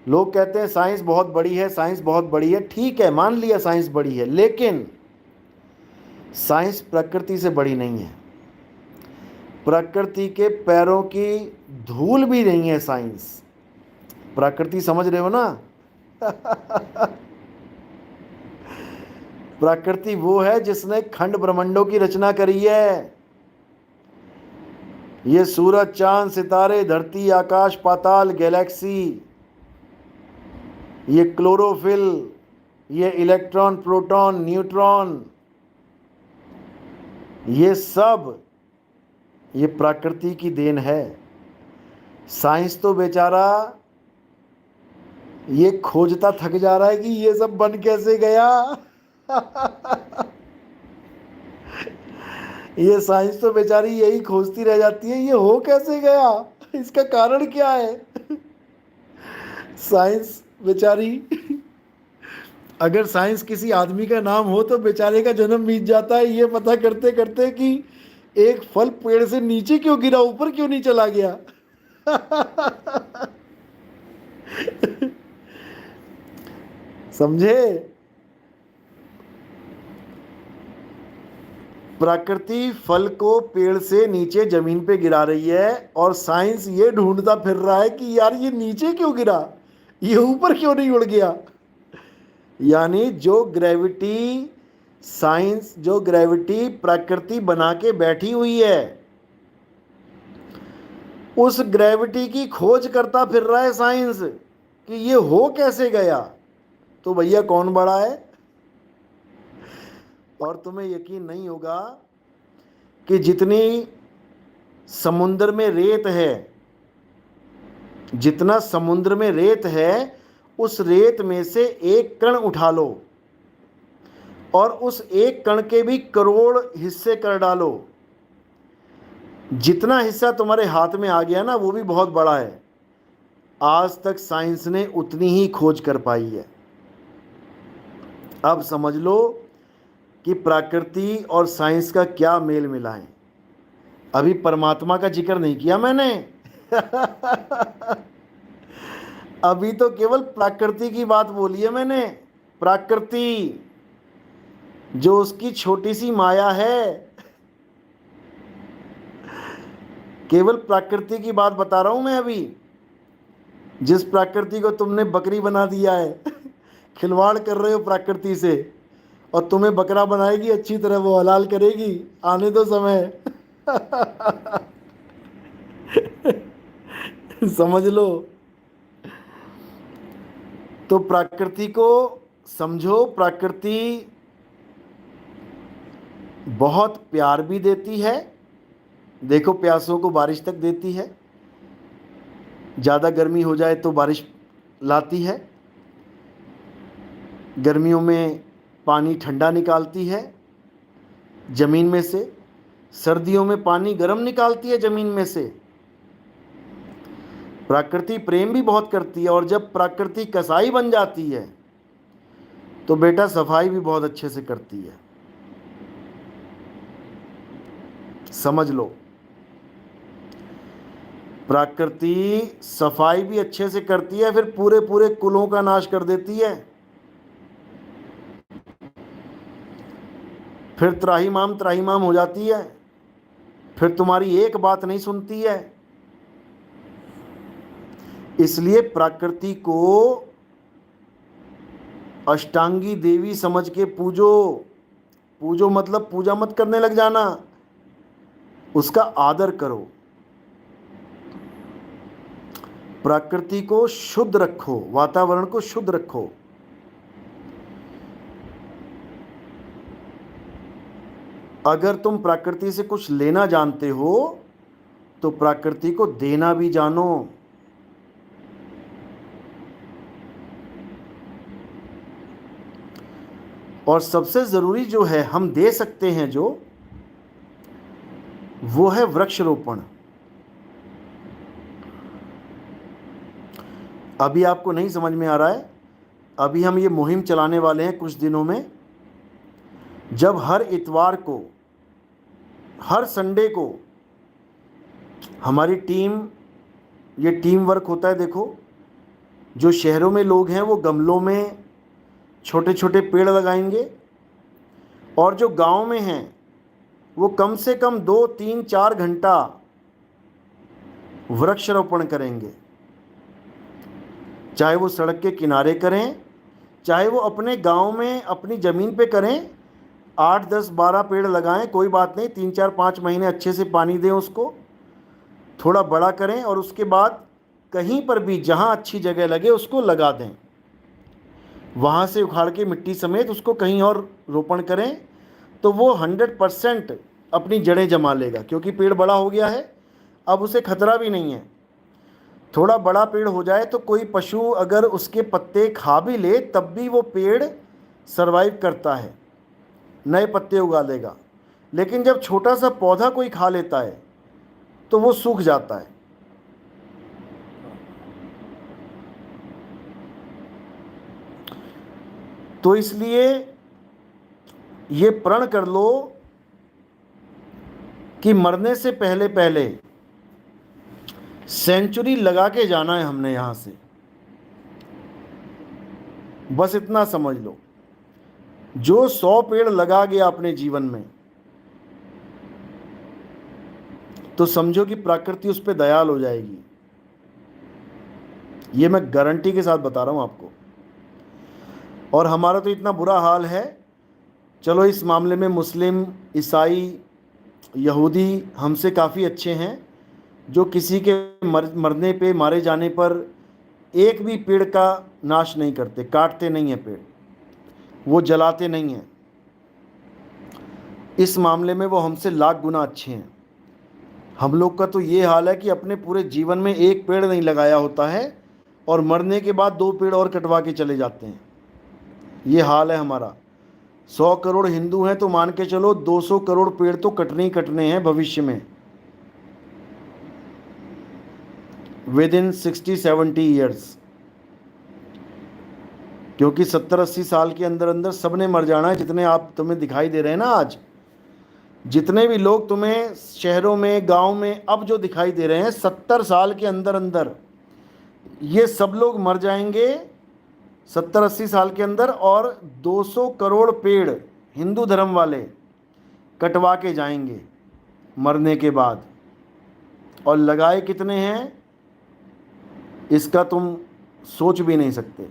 लोग कहते हैं साइंस बहुत बड़ी है, साइंस बहुत बड़ी है। ठीक है, मान लिया साइंस बड़ी है, लेकिन साइंस प्रकृति से बड़ी नहीं है। प्रकृति के पैरों की धूल भी नहीं है साइंस। प्रकृति समझ रहे हो ना? प्रकृति वो है जिसने खंड ब्रह्मांडों की रचना करी है। ये सूरज, चांद, सितारे, धरती, आकाश, पाताल, गैलेक्सी, ये क्लोरोफिल, ये इलेक्ट्रॉन, प्रोटॉन, न्यूट्रॉन, ये सब ये प्रकृति की देन है। साइंस तो बेचारा ये खोजता थक जा रहा है कि ये सब बन कैसे गया। ये साइंस तो बेचारी यही खोजती रह जाती है, ये हो कैसे गया, इसका कारण क्या है। साइंस बेचारी, अगर साइंस किसी आदमी का नाम हो तो बेचारे का जन्म बीत जाता है ये पता करते करते कि एक फल पेड़ से नीचे क्यों गिरा, ऊपर क्यों नहीं चला गया। समझे? प्रकृति फल को पेड़ से नीचे जमीन पे गिरा रही है और साइंस ये ढूंढता फिर रहा है कि यार ये नीचे क्यों गिरा, ये ऊपर क्यों नहीं उड़ गया। यानी जो ग्रेविटी, साइंस जो ग्रेविटी प्रकृति बना के बैठी हुई है, उस ग्रेविटी की खोज करता फिर रहा है साइंस कि ये हो कैसे गया। तो भैया कौन बड़ा है? और तुम्हें यकीन नहीं होगा कि जितनी समुद्र में रेत है, जितना समुद्र में रेत है, उस रेत में से एक कण उठा लो और उस एक कण के भी करोड़ हिस्से कर डालो, जितना हिस्सा तुम्हारे हाथ में आ गया ना वो भी बहुत बड़ा है। आज तक साइंस ने उतनी ही खोज कर पाई है। अब समझ लो कि प्रकृति और साइंस का क्या मेल मिला है। अभी परमात्मा का जिक्र नहीं किया मैंने। अभी तो केवल प्रकृति की बात बोली है मैंने। प्रकृति जो उसकी छोटी सी माया है, केवल प्रकृति की बात बता रहा हूं मैं अभी। जिस प्रकृति को तुमने बकरी बना दिया है, खिलवाड़ कर रहे हो प्रकृति से, और तुम्हें बकरा बनाएगी अच्छी तरह, वो हलाल करेगी, आने दो समय। समझ लो। तो प्रकृति को समझो। प्रकृति बहुत प्यार भी देती है। देखो प्यासों को बारिश तक देती है, ज़्यादा गर्मी हो जाए तो बारिश लाती है, गर्मियों में पानी ठंडा निकालती है ज़मीन में से, सर्दियों में पानी गर्म निकालती है ज़मीन में से। प्रकृति प्रेम भी बहुत करती है, और जब प्रकृति कसाई बन जाती है तो बेटा सफाई भी बहुत अच्छे से करती है। समझ लो, प्रकृति सफाई भी अच्छे से करती है, फिर पूरे पूरे कुलों का नाश कर देती है। फिर त्राहिमाम हो जाती है, फिर तुम्हारी एक बात नहीं सुनती है। इसलिए प्रकृति को अष्टांगी देवी समझ के पूजो। पूजो मतलब पूजा मत करने लग जाना, उसका आदर करो। प्रकृति को शुद्ध रखो, वातावरण को शुद्ध रखो। अगर तुम प्रकृति से कुछ लेना जानते हो तो प्रकृति को देना भी जानो। और सबसे ज़रूरी जो है हम दे सकते हैं जो, वो है वृक्षारोपण। अभी आपको नहीं समझ में आ रहा है, अभी हम ये मुहिम चलाने वाले हैं कुछ दिनों में। जब हर इतवार को, हर संडे को हमारी टीम, ये टीम वर्क होता है देखो, जो शहरों में लोग हैं वो गमलों में छोटे छोटे पेड़ लगाएंगे, और जो गांव में हैं वो कम से कम 2 3 4 घंटा वृक्षारोपण करेंगे। चाहे वो सड़क के किनारे करें, चाहे वो अपने गांव में अपनी ज़मीन पे करें। 8 10 12 पेड़ लगाएं, कोई बात नहीं। 3 4 5 महीने अच्छे से पानी दें, उसको थोड़ा बड़ा करें, और उसके बाद कहीं पर भी जहाँ अच्छी जगह लगे उसको लगा दें। वहाँ से उखाड़ के मिट्टी समेत उसको कहीं और रोपण करें, तो वो 100% अपनी जड़ें जमा लेगा, क्योंकि पेड़ बड़ा हो गया है, अब उसे खतरा भी नहीं है। थोड़ा बड़ा पेड़ हो जाए तो कोई पशु अगर उसके पत्ते खा भी ले तब भी वो पेड़ सरवाइव करता है, नए पत्ते उगा लेगा। लेकिन जब छोटा सा पौधा कोई खा लेता है तो वो सूख जाता है। तो इसलिए ये प्रण कर लो कि मरने से पहले पहले सेंचुरी लगा के जाना है हमने यहाँ से। बस इतना समझ लो, जो 100 पेड़ लगा गया अपने जीवन में, तो समझो कि प्रकृति उस पर दयाल हो जाएगी। ये मैं गारंटी के साथ बता रहा हूँ आपको। और हमारा तो इतना बुरा हाल है, चलो इस मामले में मुस्लिम, ईसाई, यहूदी हमसे काफ़ी अच्छे हैं, जो किसी के मरने पे, मारे जाने पर एक भी पेड़ का नाश नहीं करते, काटते नहीं हैं पेड़, वो जलाते नहीं हैं। इस मामले में वो हमसे लाख गुना अच्छे हैं। हम लोग का तो ये हाल है कि अपने पूरे जीवन में एक पेड़ नहीं लगाया होता है, और मरने के बाद 2 पेड़ और कटवा के चले जाते हैं। ये हाल है हमारा। 100 करोड़ हिंदू हैं तो मान के चलो 200 करोड़ पेड़ तो कटने ही कटने हैं भविष्य में, विद इन 60-70 ईयर्स। क्योंकि 70-80 साल के अंदर अंदर सबने मर जाना है। जितने आप तुम्हें दिखाई दे रहे हैं ना आज, जितने भी लोग तुम्हें शहरों में, गांव में अब जो दिखाई दे रहे हैं, 70 साल के अंदर अंदर ये सब लोग मर जाएंगे, 70-80 साल के अंदर। और 200 करोड़ पेड़ हिंदू धर्म वाले कटवा के जाएंगे मरने के बाद। और लगाए कितने हैं इसका तुम सोच भी नहीं सकते।